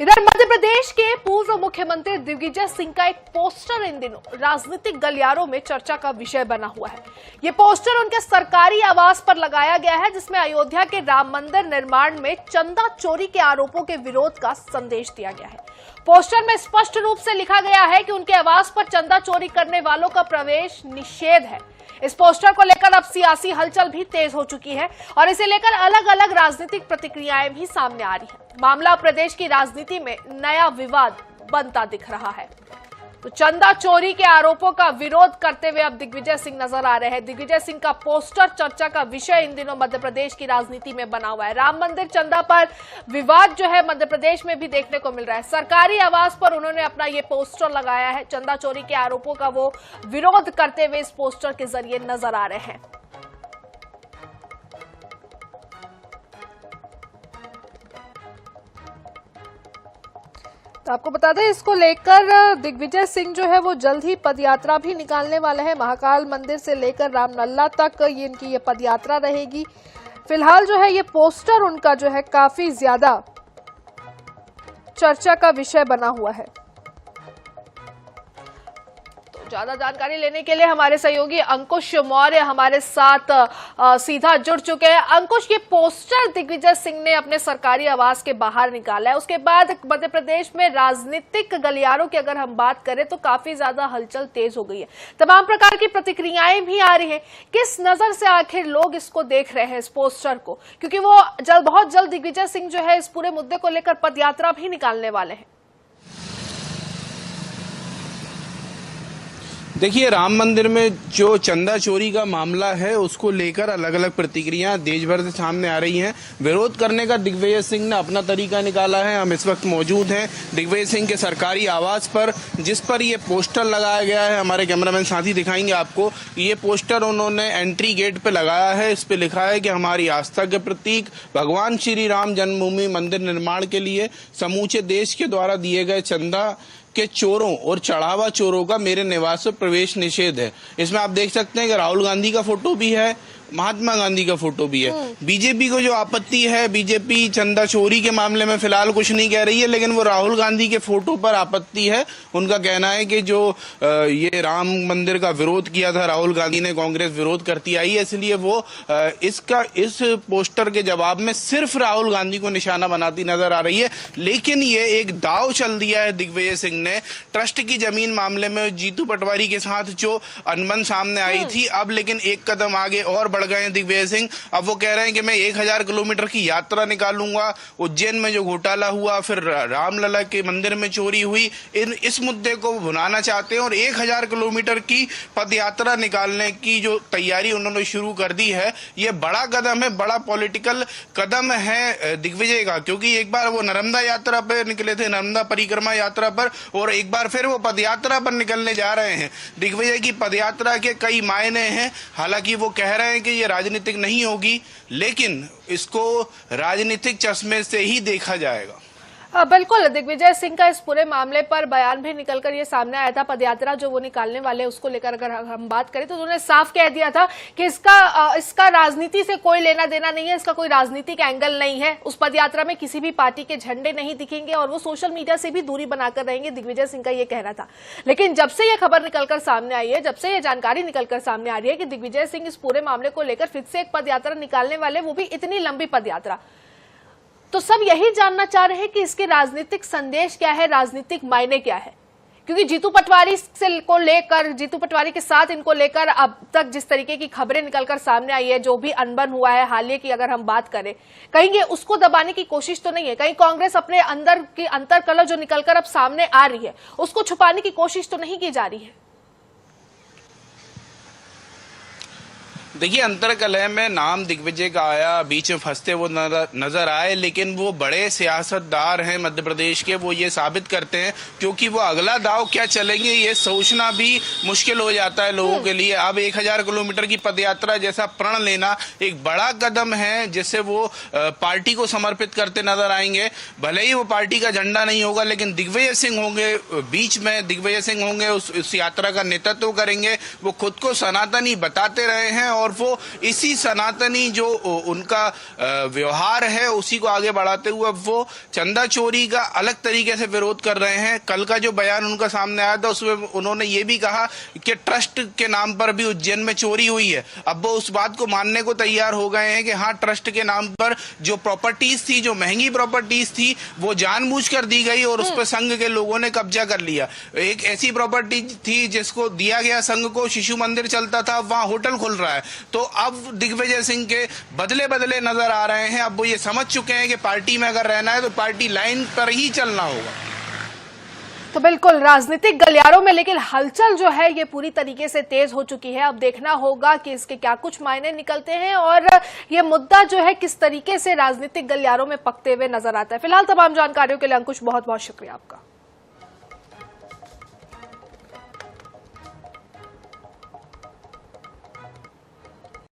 इधर मध्य प्रदेश के पूर्व मुख्यमंत्री दिग्विजय सिंह का एक पोस्टर इन दिनों राजनीतिक गलियारों में चर्चा का विषय बना हुआ है। ये पोस्टर उनके सरकारी आवास पर लगाया गया है, जिसमें अयोध्या के राम मंदिर निर्माण में चंदा चोरी के आरोपों के विरोध का संदेश दिया गया है। पोस्टर में स्पष्ट रूप से लिखा गया है कि उनके आवास पर चंदा चोरी करने वालों का प्रवेश निषेध है। इस पोस्टर को लेकर अब सियासी हलचल भी तेज हो चुकी है और इसे लेकर अलग अलग राजनीतिक प्रतिक्रियाएं भी सामने आ रही हैं। मामला प्रदेश की राजनीति में नया विवाद बनता दिख रहा है। तो चंदा चोरी के आरोपों का विरोध करते हुए अब दिग्विजय सिंह नजर आ रहे हैं। दिग्विजय सिंह का पोस्टर चर्चा का विषय इन दिनों मध्य प्रदेश की राजनीति में बना हुआ है। राम मंदिर चंदा पर विवाद जो है मध्य प्रदेश में भी देखने को मिल रहा है। सरकारी आवास पर उन्होंने अपना ये पोस्टर लगाया है। चंदा चोरी के आरोपों का वो विरोध करते हुए इस पोस्टर के जरिए नजर आ रहे हैं। तो आपको बता दें, इसको लेकर दिग्विजय सिंह जो है वो जल्द ही पदयात्रा भी निकालने वाले हैं। महाकाल मंदिर से लेकर रामलला तक इनकी ये पदयात्रा रहेगी। फिलहाल जो है ये पोस्टर उनका जो है काफी ज्यादा चर्चा का विषय बना हुआ है। ज्यादा जानकारी लेने के लिए हमारे सहयोगी अंकुश मौर्य हमारे साथ सीधा जुड़ चुके हैं। अंकुश, ये पोस्टर दिग्विजय सिंह ने अपने सरकारी आवास के बाहर निकाला है, उसके बाद मध्य प्रदेश में राजनीतिक गलियारों की अगर हम बात करें तो काफी ज्यादा हलचल तेज हो गई है। तमाम प्रकार की प्रतिक्रियाएं भी आ रही हैं। किस नजर से आखिर लोग इसको देख रहे हैं, इस पोस्टर को, क्योंकि वो बहुत जल्द दिग्विजय सिंह जो है इस पूरे मुद्दे को लेकर पदयात्रा भी निकालने वाले हैं। देखिए, राम मंदिर में जो चंदा चोरी का मामला है उसको लेकर अलग अलग प्रतिक्रियां देश भर से सामने आ रही हैं। विरोध करने का दिग्विजय सिंह ने अपना तरीका निकाला है। हम इस वक्त मौजूद हैं दिग्विजय सिंह के सरकारी आवास पर, जिस पर ये पोस्टर लगाया गया है। हमारे कैमरामैन साथी दिखाएंगे आपको। ये पोस्टर उन्होंने एंट्री गेट पे लगाया है। इस पे लिखा है कि हमारी आस्था के प्रतीक भगवान श्री राम जन्मभूमि मंदिर निर्माण के लिए समूचे देश के द्वारा दिए गए चंदा के चोरों और चढ़ावा चोरों का मेरे निवास में प्रवेश निषेध है। इसमें आप देख सकते हैं कि राहुल गांधी का फोटो भी है, महात्मा गांधी का फोटो भी है। बीजेपी को जो आपत्ति है, बीजेपी चंदा चोरी के मामले में फिलहाल कुछ नहीं कह रही है, लेकिन वो राहुल गांधी के फोटो पर आपत्ति है। उनका कहना है कि जो ये राम मंदिर का विरोध किया था राहुल गांधी ने, कांग्रेस विरोध करती आई है, इसलिए वो इस पोस्टर के जवाब में सिर्फ राहुल गांधी को निशाना बनाती नजर आ रही है। लेकिन ये एक दाव चल दिया है दिग्विजय सिंह ने। ट्रस्ट की जमीन मामले में जीतू पटवारी के साथ जो अनबन सामने आई थी, अब लेकिन एक कदम आगे और बढ़ गए हैं दिग्विजय सिंह। अब वो कह रहे हैं कि मैं 1000 किलोमीटर की यात्रा निकालूंगा। उज्जैन में जो घोटाला हुआ, फिर रामलला के मंदिर में चोरी हुई, इस मुद्दे को भुनाना चाहते हैं और 1000 किलोमीटर की पदयात्रा निकालने की जो तैयारी उन्होंने शुरू कर दी है। ये बड़ा कदम है, बड़ा पॉलिटिकल कदम है दिग्विजय का, क्योंकि एक बार वो नर्मदा यात्रा पर निकले थे, नर्मदा परिक्रमा यात्रा पर, और एक बार फिर वो पदयात्रा पर निकलने जा रहे हैं। दिग्विजय की पदयात्रा के कई मायने हैं। हालांकि वो कह रहे हैं कि ये राजनीतिक नहीं होगी, लेकिन इसको राजनीतिक चश्मे से ही देखा जाएगा। बिल्कुल, दिग्विजय सिंह का इस पूरे मामले पर बयान भी निकलकर ये सामने आया था। पदयात्रा जो वो निकालने वाले उसको लेकर अगर हम बात करें तो उन्होंने साफ कह दिया था कि इसका राजनीति से कोई लेना देना नहीं है, इसका कोई राजनीतिक एंगल नहीं है। उस पदयात्रा में किसी भी पार्टी के झंडे नहीं दिखेंगे और वो सोशल मीडिया से भी दूरी बनाकर रहेंगे, दिग्विजय सिंह का ये कहना था। लेकिन जब से ये खबर निकलकर सामने आई है, जब से ये जानकारी निकलकर सामने आ रही है कि दिग्विजय सिंह इस पूरे मामले को लेकर फिर से एक पदयात्रा निकालने वाले, वो भी इतनी लंबी पदयात्रा, तो सब यही जानना चाह रहे हैं कि इसके राजनीतिक संदेश क्या है, राजनीतिक मायने क्या है। क्योंकि जीतू पटवारी जीतू पटवारी के साथ इनको लेकर अब तक जिस तरीके की खबरें निकलकर सामने आई है, जो भी अनबन हुआ है हालिया की अगर हम बात करें, कहीं ये उसको दबाने की कोशिश तो नहीं है, कहीं कांग्रेस अपने अंदर की अंतर्कलह जो निकलकर अब सामने आ रही है उसको छुपाने की कोशिश तो नहीं की जा रही है। देखिए, अंतर्कलह में नाम दिग्विजय का आया, बीच में फंसते वो नजर आए, लेकिन वो बड़े सियासतदार हैं मध्य प्रदेश के। वो ये साबित करते हैं, क्योंकि वो अगला दाव क्या चलेंगे ये सोचना भी मुश्किल हो जाता है लोगों के लिए। अब 1000 किलोमीटर की पदयात्रा जैसा प्रण लेना एक बड़ा कदम है, जिससे वो पार्टी को समर्पित करते नजर आएंगे। भले ही वो पार्टी का झंडा नहीं होगा, लेकिन दिग्विजय सिंह होंगे बीच में, दिग्विजय सिंह होंगे उस यात्रा का नेतृत्व करेंगे। वो खुद को सनातनी बताते रहे हैं और वो इसी सनातनी जो उनका व्यवहार है उसी को आगे बढ़ाते हुए अब वो चंदा चोरी का अलग तरीके से विरोध कर रहे हैं। कल का जो बयान उनका सामने आया था उसमें उन्होंने ये भी कहा कि ट्रस्ट के नाम पर भी उज्जैन में चोरी हुई है। अब वो उस बात को मानने को तैयार हो गए हैं कि हाँ, ट्रस्ट के नाम पर जो प्रॉपर्टीज थी, जो महंगी प्रॉपर्टीज थी, वो जानबूझकर दी गई और उस पर संघ के लोगों ने कब्जा कर लिया। एक ऐसी प्रॉपर्टी थी जिसको दिया गया संघ को, शिशु मंदिर चलता था, वहां होटल खुल रहा है। तो अब दिग्विजय सिंह के बदले बदले नजर आ रहे हैं। अब वो ये समझ चुके हैं कि पार्टी में अगर रहना है तो पार्टी लाइन पर ही चलना होगा। तो बिल्कुल राजनीतिक गलियारों में लेकिन हलचल जो है ये पूरी तरीके से तेज हो चुकी है। अब देखना होगा कि इसके क्या कुछ मायने निकलते हैं और ये मुद्दा जो है किस तरीके से राजनीतिक गलियारों में पकते हुए नजर आता है। फिलहाल तमाम जानकारियों के लिए अंकुश बहुत बहुत शुक्रिया आपका।